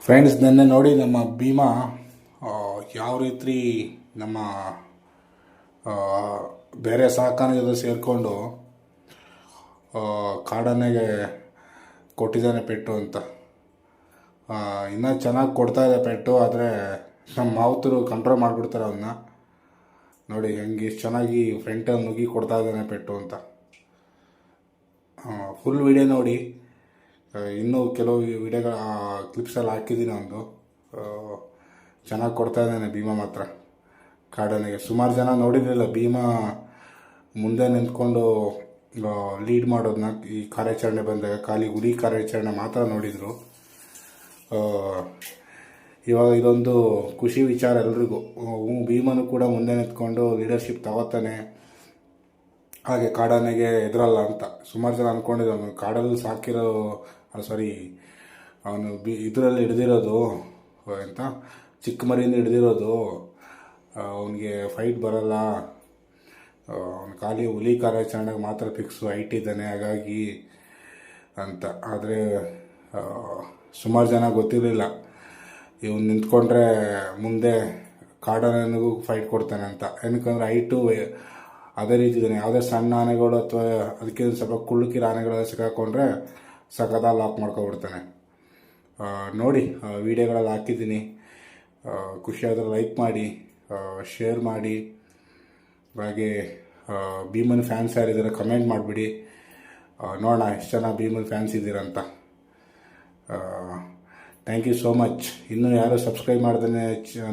Friends, ನಿನ್ನೆ ನೋಡಿ ನಮ್ಮ ಭೀಮಾ ಯಾವ ರೀತಿ ನಮ್ಮ ಬೇರೆ ಸಾಕಾಣೆ ಜೊತೆ ಸೇರಿಕೊಂಡು ಕಾಡನೆಗೆ ಕೊಟ್ಟಿದ್ದಾನೆ ಪೆಟ್ಟು ಅಂತ. ಇನ್ನೂ ಚೆನ್ನಾಗಿ ಕೊಡ್ತಾ ಇದೆ ಪೆಟ್ಟು, ಆದರೆ ನಮ್ಮ ಮಾವುತರು ಕಂಟ್ರೋಲ್ ಮಾಡಿಬಿಡ್ತಾರೆ ಅವನ್ನ. ನೋಡಿ ಹೆಂಗೆ ಎಷ್ಟು ಚೆನ್ನಾಗಿ ಫ್ರಂಟಲ್ಲಿ ನುಗ್ಗಿ ಕೊಡ್ತಾ ಇದ್ದಾನೆ ಪೆಟ್ಟು ಅಂತ. ಫುಲ್ ವಿಡಿಯೋ ನೋಡಿ. ಇನ್ನೂ ಕೆಲವು ವಿಡಿಯೋಗಳ ಕ್ಲಿಪ್ಸಲ್ಲಿ ಹಾಕಿದ್ದೀನಿ. ಒಂದು ಚೆನ್ನಾಗಿ ಕೊಡ್ತಾ ಇದ್ದಾನೆ ಭೀಮಾ ಮಾತ್ರ ಕಾಡನೆಗೆ. ಸುಮಾರು ಜನ ನೋಡಿರಲಿಲ್ಲ ಭೀಮಾ ಮುಂದೆ ನಿಂತ್ಕೊಂಡು ಲೀಡ್ ಮಾಡೋದನ್ನ. ಈ ಕಾರ್ಯಾಚರಣೆ ಬಂದಾಗ ಖಾಲಿ ಹುಲಿ ಕಾರ್ಯಾಚರಣೆ ಮಾತ್ರ ನೋಡಿದರು. ಇವಾಗ ಇದೊಂದು ಖುಷಿ ವಿಚಾರ ಎಲ್ರಿಗೂ. ಭೀಮನು ಕೂಡ ಮುಂದೆ ನಿಂತ್ಕೊಂಡು ಲೀಡರ್ಶಿಪ್ ತಗೋತಾನೆ, ಹಾಗೆ ಕಾಡನೆಗೆ ಎದುರಲ್ಲ ಅಂತ. ಸುಮಾರು ಜನ ಅಂದ್ಕೊಂಡಿದ್ರು ಅವನು ಕಾಡಲ್ಲಿ ಸಾಕಿರೋ ಅವನು ಇದರಲ್ಲಿ ಹಿಡ್ದಿರೋದು ಅಂತ, ಚಿಕ್ಕ ಮರಿಯಿಂದ ಹಿಡ್ದಿರೋದು, ಅವನಿಗೆ ಫೈಟ್ ಬರಲ್ಲ, ಅವನು ಖಾಲಿ ಹುಲಿ ಕಾರ್ಯಾಚರಣೆಗೆ ಮಾತ್ರ ಫಿಕ್ಸು, ಹೈಟ್ ಇದ್ದಾನೆ ಹಾಗಾಗಿ ಅಂತ. ಆದರೆ ಸುಮಾರು ಜನ ಗೊತ್ತಿರಲಿಲ್ಲ ಇವನು ನಿಂತ್ಕೊಂಡ್ರೆ ಮುಂದೆ ಕಾಡನೆಗೂ ಫೈಟ್ ಕೊಡ್ತಾನೆ ಅಂತ. ಏನಕ್ಕಂದ್ರೆ ಹೈಟು ಅದೇ ರೀತಿ ಇದ್ದಾನೆ. ಯಾವುದೇ ಸಣ್ಣ ಆನೆಗಳು ಅಥವಾ ಅದಕ್ಕೆ ಸ್ವಲ್ಪ ಕುಳ್ಳುಕಿರ ಆನೆಗಳೆಲ್ಲ ಸಿಕ್ಕಾಕೊಂಡ್ರೆ ಸಖತ್ತಾಗಿ ಲಾಕ್ ಮಾಡ್ಕೊಬಿಡ್ತಾನೆ. ನೋಡಿ, ವಿಡಿಯೋಗಳಲ್ಲಿ ಹಾಕಿದ್ದೀನಿ. ಖುಷಿಯಾದರೆ ಲೈಕ್ ಮಾಡಿ, ಶೇರ್ ಮಾಡಿ, ಹಾಗೆ ಭೀಮನ್ ಫ್ಯಾನ್ಸ್ ಯಾರಿದ್ದಾರೆ ಕಮೆಂಟ್ ಮಾಡಿಬಿಡಿ. ನೋಡೋಣ ಎಷ್ಟು ಜನ ಭೀಮನ್ ಫ್ಯಾನ್ಸ್ ಇದ್ದೀರಂತ. Thank you so much. ಇನ್ನೂ ಯಾರು ಸಬ್ಸ್ಕ್ರೈಬ್ ಮಾಡ್ದೇ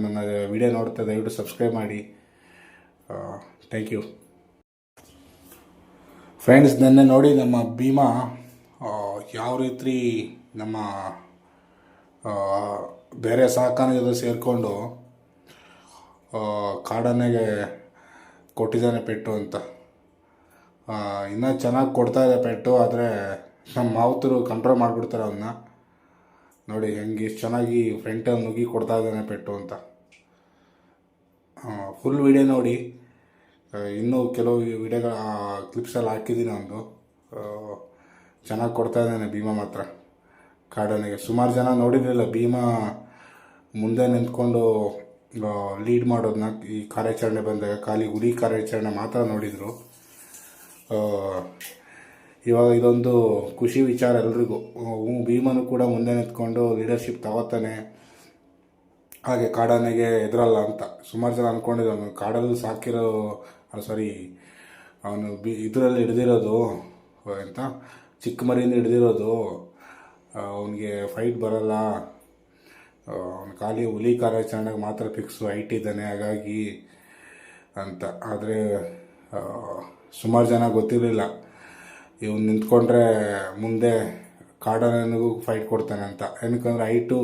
ನನ್ನ ವಿಡಿಯೋ ನೋಡ್ತಾ ದಯವಿಟ್ಟು ಸಬ್ಸ್ಕ್ರೈಬ್ ಮಾಡಿ. Thank you. ಫ್ರೆಂಡ್ಸ್, ನಿನ್ನೆ ನೋಡಿ ನಮ್ಮ ಭೀಮಾ ಯಾವ ರೀತಿ ನಮ್ಮ ಬೇರೆ ಸಾಕಾಣೆ ಜೊತೆ ಸೇರಿಕೊಂಡು ಕಾಡನೆಗೆ ಕೊಟ್ಟಿದ್ದಾನೆ ಪೆಟ್ಟು ಅಂತ. ಇನ್ನೂ ಚೆನ್ನಾಗಿ ಕೊಡ್ತಾ ಇದೆ ಪೆಟ್ಟು, ಆದರೆ ನಮ್ಮ ಮಾವುತರು ಕಂಟ್ರೋಲ್ ಮಾಡಿಬಿಡ್ತಾರೆ ಅವನ್ನ. ನೋಡಿ ಹೆಂಗೆ ಎಷ್ಟು ಚೆನ್ನಾಗಿ ಫ್ರಂಟಲ್ಲಿ ನುಗ್ಗಿ ಕೊಡ್ತಾ ಇದ್ದಾನೆ ಪೆಟ್ಟು ಅಂತ. ಫುಲ್ ವಿಡಿಯೋ ನೋಡಿ. ಇನ್ನೂ ಕೆಲವು ವಿಡಿಯೋಗಳ ಕ್ಲಿಪ್ಸಲ್ಲಿ ಹಾಕಿದ್ದೀನಿ. ಒಂದು ಚೆನ್ನಾಗಿ ಕೊಡ್ತಾ ಇದ್ದಾನೆ ಭೀಮಾ ಮಾತ್ರ ಕಾಡನೆಗೆ. ಸುಮಾರು ಜನ ನೋಡಿರಲಿಲ್ಲ ಭೀಮಾ ಮುಂದೆ ನಿಂತ್ಕೊಂಡು ಲೀಡ್ ಮಾಡೋದನ್ನ. ಈ ಕಾರ್ಯಾಚರಣೆ ಬಂದಾಗ ಖಾಲಿ ಹುಲಿ ಕಾರ್ಯಾಚರಣೆ ಮಾತ್ರ ನೋಡಿದರು. ಇವಾಗ ಇದೊಂದು ಖುಷಿ ವಿಚಾರ ಎಲ್ರಿಗೂ. ಭೀಮನು ಕೂಡ ಮುಂದೆ ನಿಂತ್ಕೊಂಡು ಲೀಡರ್ಶಿಪ್ ತಗೋತಾನೆ, ಹಾಗೆ ಕಾಡನೆಗೆ ಎದುರಲ್ಲ ಅಂತ. ಸುಮಾರು ಜನ ಅಂದ್ಕೊಂಡಿದ್ರು ಅವನು ಕಾಡಲ್ಲಿ ಸಾಕಿರೋ ಅವನು ಇದರಲ್ಲಿ ಹಿಡ್ದಿರೋದು ಅಂತ, ಚಿಕ್ಕ ಮರಿಯಿಂದ ಹಿಡ್ದಿರೋದು, ಅವನಿಗೆ ಫೈಟ್ ಬರಲ್ಲ, ಅವನು ಖಾಲಿ ಹುಲಿ ಕಾರ್ಯಾಚರಣೆಗೆ ಮಾತ್ರ ಫಿಕ್ಸು, ಹೈಟ್ ಇದ್ದಾನೆ ಹಾಗಾಗಿ ಅಂತ. ಆದರೆ ಸುಮಾರು ಜನ ಗೊತ್ತಿರಲಿಲ್ಲ ಇವನು ನಿಂತ್ಕೊಂಡ್ರೆ ಮುಂದೆ ಕಾಡನೆಗೂ ಫೈಟ್ ಕೊಡ್ತಾನೆ ಅಂತ. ಏನಕ್ಕಂದ್ರೆ ಹೈಟು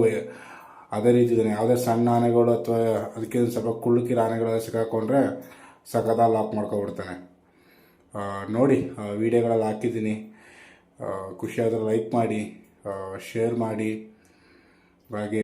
ಅದೇ ರೀತಿ ಇದ್ದಾನೆ. ಯಾವುದೇ ಸಣ್ಣ ಆನೆಗಳು ಅಥವಾ ಅದಕ್ಕೆ ಸ್ವಲ್ಪ ಕುಳ್ಳುಕಿರ ಆನೆಗಳೆಲ್ಲ ಸಿಕ್ಕಾಕೊಂಡ್ರೆ ಸಖತ್ತಾಗಿ ಲಾಕ್ ಮಾಡ್ಕೊಬಿಡ್ತಾನೆ. ನೋಡಿ, ವಿಡಿಯೋಗಳಲ್ಲಿ ಹಾಕಿದ್ದೀನಿ. ಖುಷಿಯಾದರೆ ಲೈಕ್ ಮಾಡಿ, ಶೇರ್ ಮಾಡಿ, ಹಾಗೆ